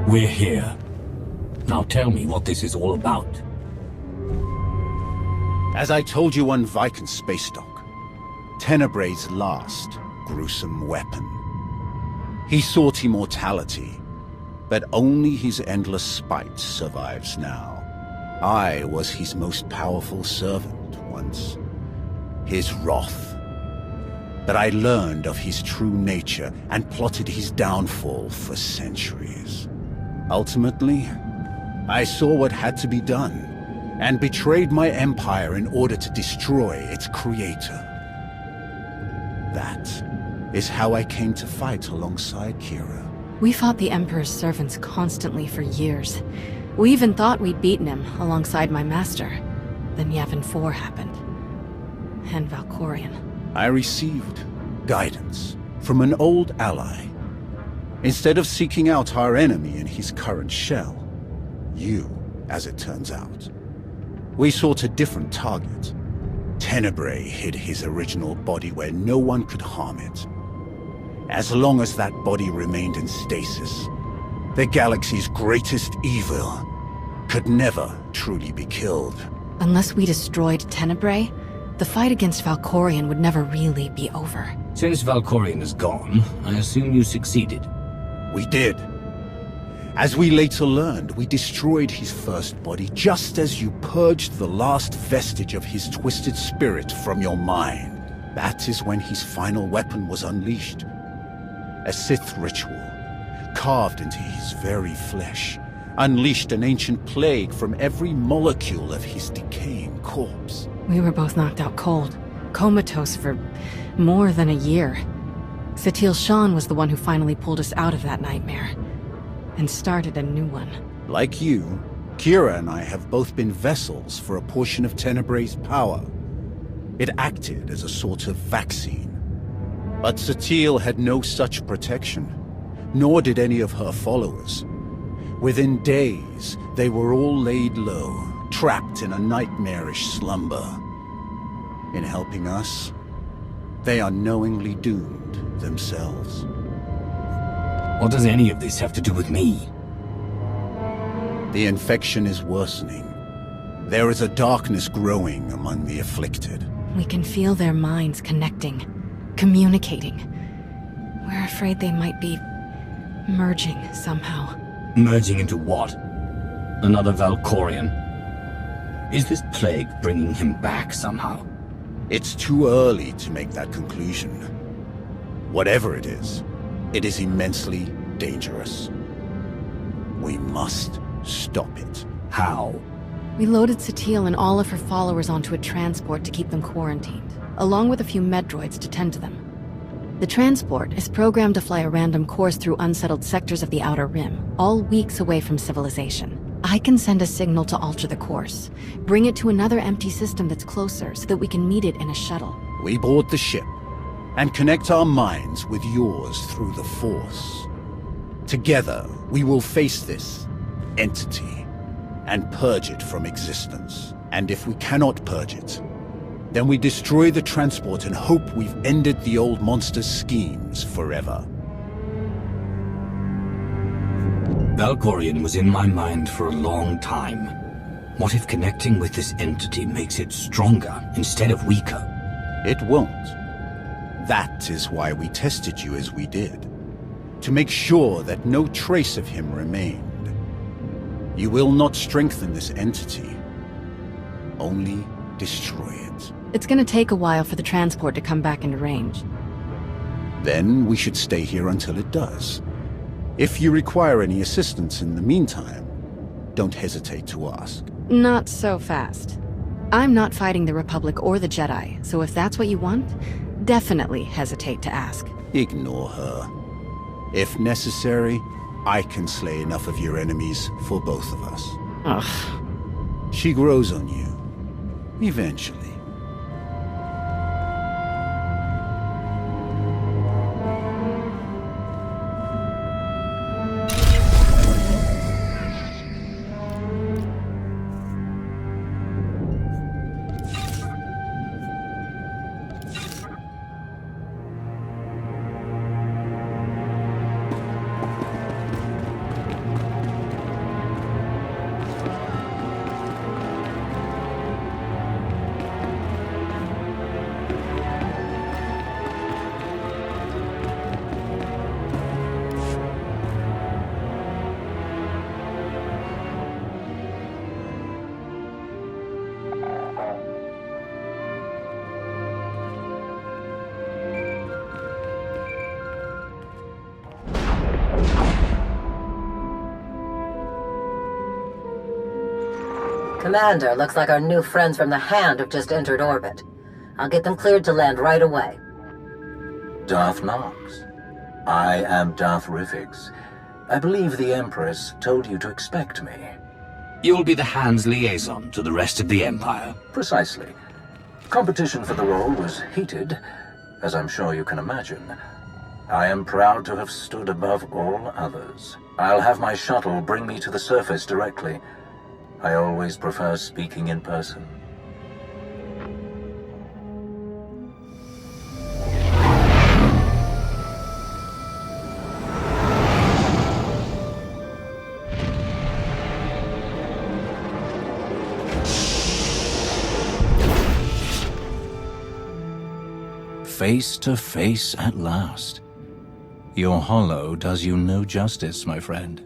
We're here. Now tell me what this is all about. As I told you on Viken Space Dock, Tenebray's last gruesome weapon. He sought immortality, but only his endless spite survives now. I was his most powerful servant once, his wrath. But I learned of his true nature and plotted his downfall for centuries. Ultimately, I saw what had to be done, and betrayed my empire in order to destroy its creator. That is how I came to fight alongside Kira. We fought the Emperor's servants constantly for years. We even thought we'd beaten him alongside my master. Then Yavin 4 happened. And Valkorion. I received guidance from an old ally. Instead of seeking out our enemy in his current shell, you, as it turns out, we sought a different target. Tenebray hid his original body where no one could harm it. As long as that body remained in stasis, the galaxy's greatest evil could never truly be killed. Unless we destroyed Tenebrae, the fight against Valkorion would never really be over. Since Valkorion is gone, I assume you succeeded. We did. As we later learned, we destroyed his first body just as you purged the last vestige of his twisted spirit from your mind. That is when his final weapon was unleashed. A Sith ritual, carved into his very flesh, unleashed an ancient plague from every molecule of his decaying corpse. We were both knocked out cold, comatose for more than a year. Satil Shan was the one who finally pulled us out of that nightmare, and started a new one. Like you, Kira and I have both been vessels for a portion of Tenebray's power. It acted as a sort of vaccine. But Satil had no such protection, nor did any of her followers. Within days, they were all laid low, trapped in a nightmarish slumber. In helping us, they unknowingly doomed themselves. What does any of this have to do with me? The infection is worsening. There is a darkness growing among the afflicted. We can feel their minds connecting, communicating. We're afraid they might be merging somehow. Merging into what? Another Valkorion? Is this plague bringing him back somehow? It's too early to make that conclusion. Whatever it is immensely dangerous. We must stop it. How? We loaded Satil and all of her followers onto a transport to keep them quarantined, along with a few med droids to tend to them. The transport is programmed to fly a random course through unsettled sectors of the Outer Rim, all weeks away from civilization. I can send a signal to alter the course, bring it to another empty system that's closer so that we can meet it in a shuttle. We board the ship and connect our minds with yours through the Force. Together, we will face this entity and purge it from existence. And if we cannot purge it, then we destroy the transport and hope we've ended the old monster's schemes forever. Valkorion was in my mind for a long time. What if connecting with this entity makes it stronger instead of weaker? It won't. That is why we tested you as we did. To make sure that no trace of him remained. You will not strengthen this entity. Only destroy it. It's gonna take a while for the transport to come back into range. Then we should stay here until it does. If you require any assistance in the meantime, don't hesitate to ask. Not so fast. I'm not fighting the Republic or the Jedi, so if that's what you want, definitely hesitate to ask. Ignore her. If necessary, I can slay enough of your enemies for both of us. Ugh. She grows on you. Eventually. Commander, looks like our new friends from the Hand have just entered orbit. I'll get them cleared to land right away. Darth Nox. I am Darth Rivix. I believe the Empress told you to expect me. You'll be the Hand's liaison to the rest of the Empire. Precisely. Competition for the role was heated, as I'm sure you can imagine. I am proud to have stood above all others. I'll have my shuttle bring me to the surface directly. I always prefer speaking in person. Face to face at last. Your holo does you no justice, my friend.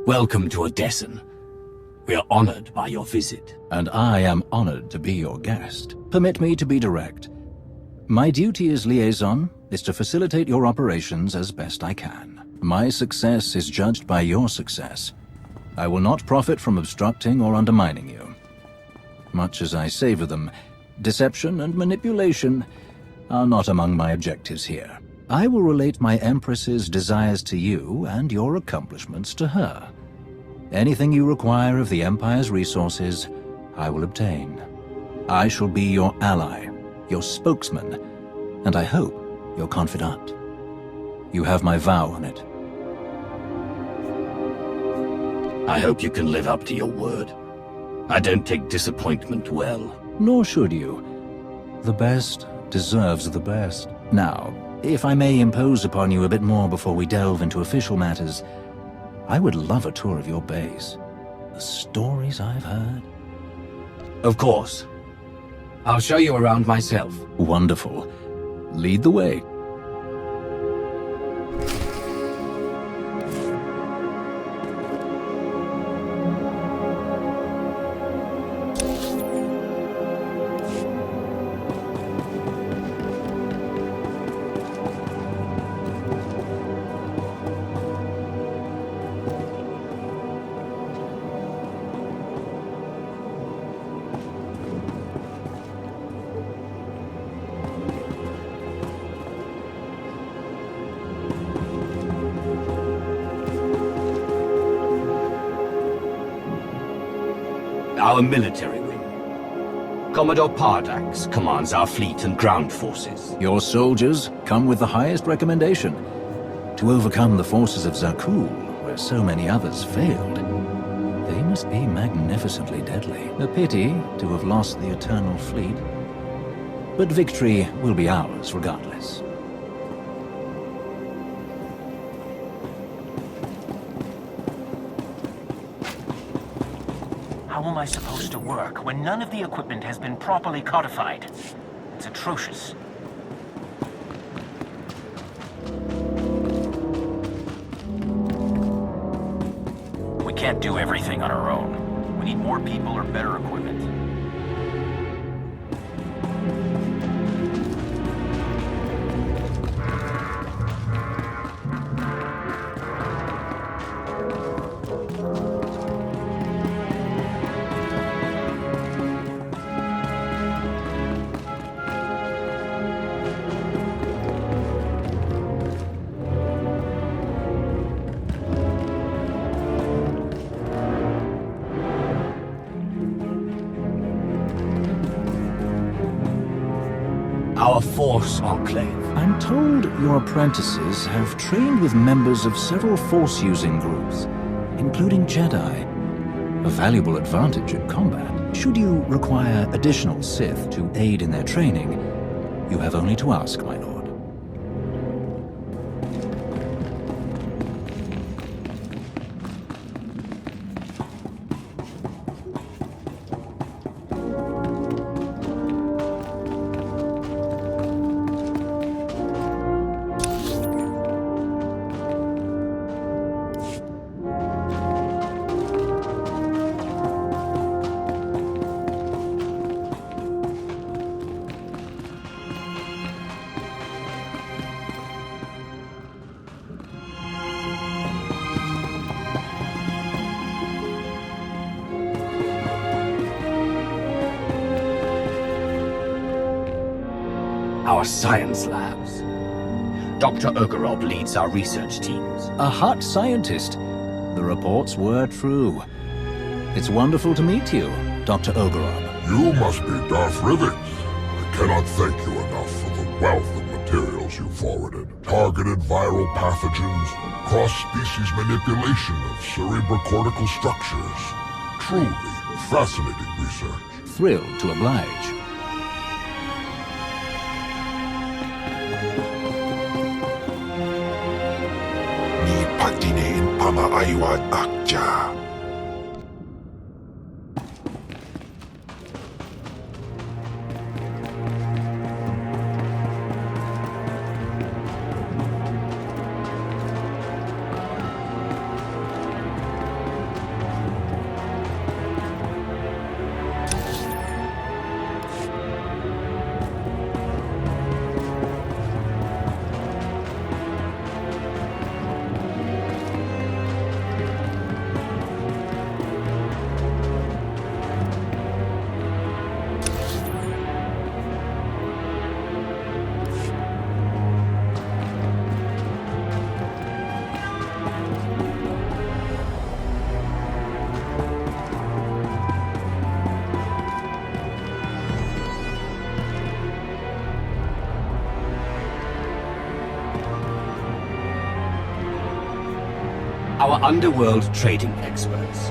Welcome to Odessen. We are honored by your visit. And I am honored to be your guest. Permit me to be direct. My duty as liaison is to facilitate your operations as best I can. My success is judged by your success. I will not profit from obstructing or undermining you. Much as I savor them, deception and manipulation are not among my objectives here. I will relate my Empress's desires to you and your accomplishments to her. Anything you require of the Empire's resources, I will obtain. I shall be your ally, your spokesman, and I hope your confidant. You have my vow on it. I hope you can live up to your word. I don't take disappointment well. Nor should you. The best deserves the best. Now, if I may impose upon you a bit more before we delve into official matters, I would love a tour of your base. The stories I've heard. Of course. I'll show you around myself. Wonderful. Lead the way. Our military wing. Commodore Pardax commands our fleet and ground forces. Your soldiers come with the highest recommendation. To overcome the forces of Zakul, where so many others failed, they must be magnificently deadly. A pity to have lost the Eternal Fleet. But victory will be ours regardless. How am I supposed to work when none of the equipment has been properly codified? It's atrocious. We can't do everything on our own. We need more people or better equipment. Our Force Enclave. I'm told your apprentices have trained with members of several Force-using groups, including Jedi. A valuable advantage in combat. Should you require additional Sith to aid in their training, you have only to ask, my lord. our science labs. Dr. Ogorov leads our research teams. A hot scientist. The reports were true. It's wonderful to meet you, Dr. Ogorov. You must be Darth Rivix. I cannot thank you enough for the wealth of materials you forwarded. Targeted viral pathogens, cross-species manipulation of cerebrocortical structures. Truly fascinating research. Thrilled to oblige. Ni patine in pama aiwad akja. Our underworld trading experts.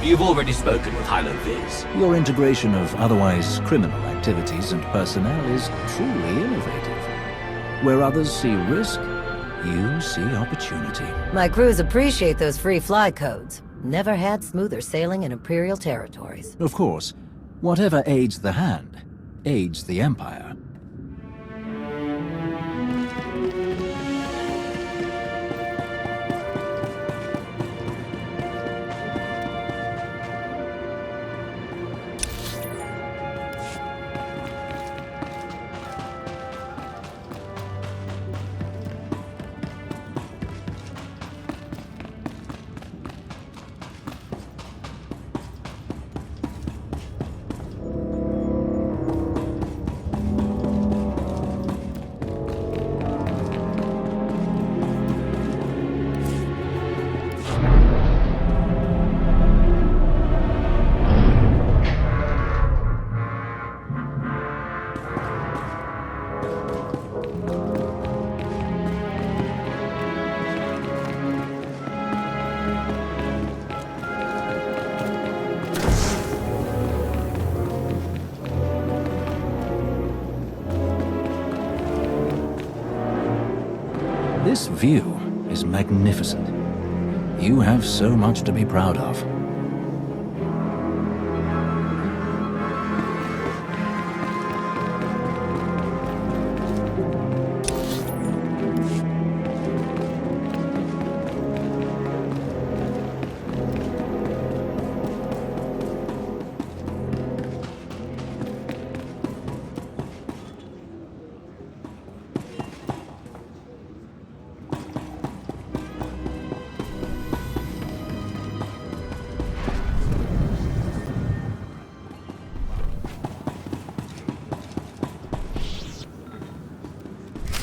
You've already spoken with Hilo Viz. Your integration of otherwise criminal activities and personnel is truly innovative. Where others see risk, you see opportunity. My crews appreciate those free fly codes. Never had smoother sailing in Imperial territories. Of course, whatever aids the hand, aids the Empire. This view is magnificent. You have so much to be proud of.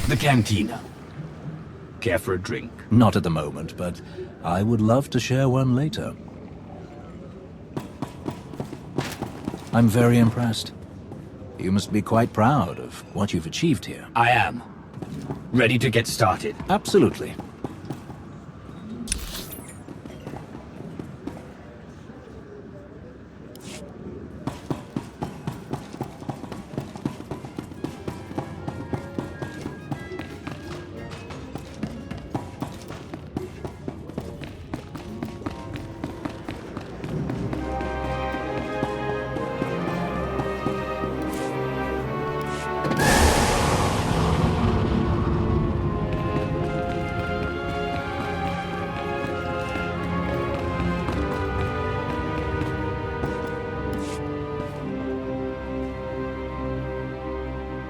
The cantina. Care for a drink? Not at the moment, but I would love to share one later. I'm very impressed. You must be quite proud of what you've achieved here. I am. Ready to get started? Absolutely.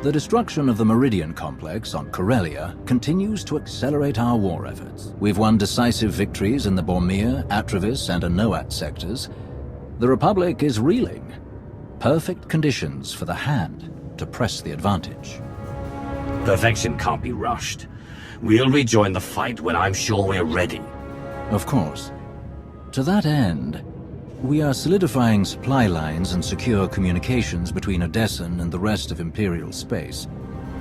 The destruction of the Meridian Complex on Corellia continues to accelerate our war efforts. We've won decisive victories in the Bormir, Atravis, and Anoat sectors. The Republic is reeling. Perfect conditions for the Hand to press the advantage. Perfection can't be rushed. We'll rejoin the fight when I'm sure we're ready. Of course. To that end, we are solidifying supply lines and secure communications between Odessen and the rest of Imperial space.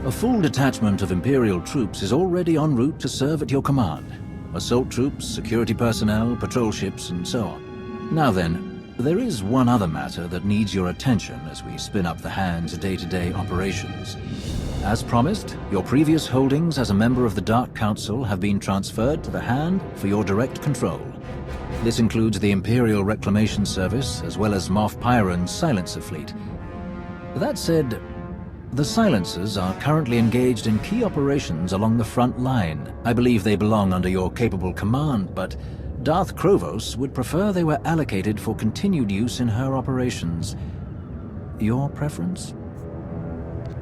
A full detachment of Imperial troops is already en route to serve at your command. Assault troops, security personnel, patrol ships, and so on. Now then, there is one other matter that needs your attention as we spin up the Hand's day-to-day operations. As promised, your previous holdings as a member of the Dark Council have been transferred to the Hand for your direct control. This includes the Imperial Reclamation Service, as well as Moff Pyron's silencer fleet. That said, the silencers are currently engaged in key operations along the front line. I believe they belong under your capable command, but Darth Krovos would prefer they were allocated for continued use in her operations. Your preference?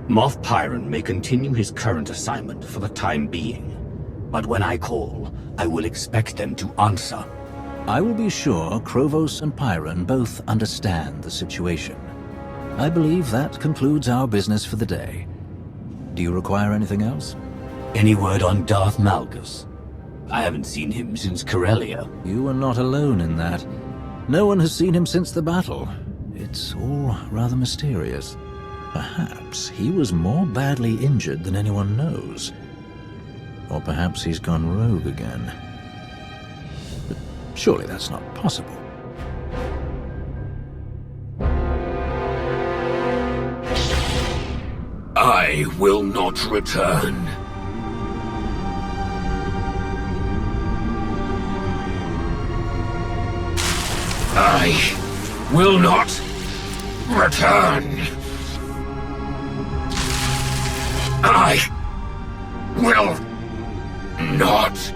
Moff Pyron may continue his current assignment for the time being, but when I call, I will expect them to answer. I will be sure Krovos and Pyron both understand the situation. I believe that concludes our business for the day. Do you require anything else? Any word on Darth Malgus? I haven't seen him since Corellia. You are not alone in that. No one has seen him since the battle. It's all rather mysterious. Perhaps he was more badly injured than anyone knows. Or perhaps he's gone rogue again. But surely that's not possible. I will not return. I will not return. I will not.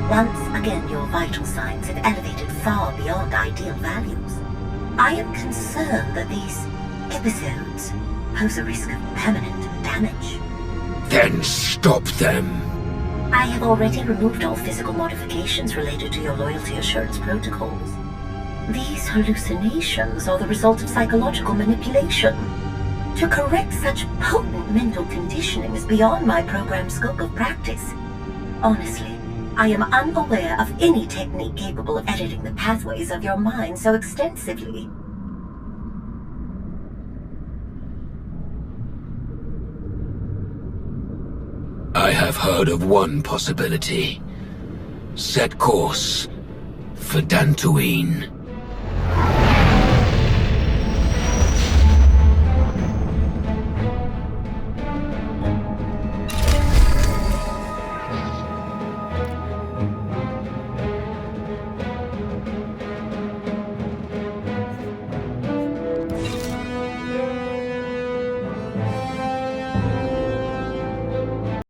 Once again, your vital signs have elevated far beyond ideal values. I am concerned that these episodes pose a risk of permanent damage. Then stop them. I have already removed all physical modifications related to your loyalty assurance protocols. These hallucinations are the result of psychological manipulation. To correct such potent mental conditioning is beyond my program's scope of practice. Honestly, I am unaware of any technique capable of editing the pathways of your mind so extensively. I have heard of one possibility. Set course for Dantooine.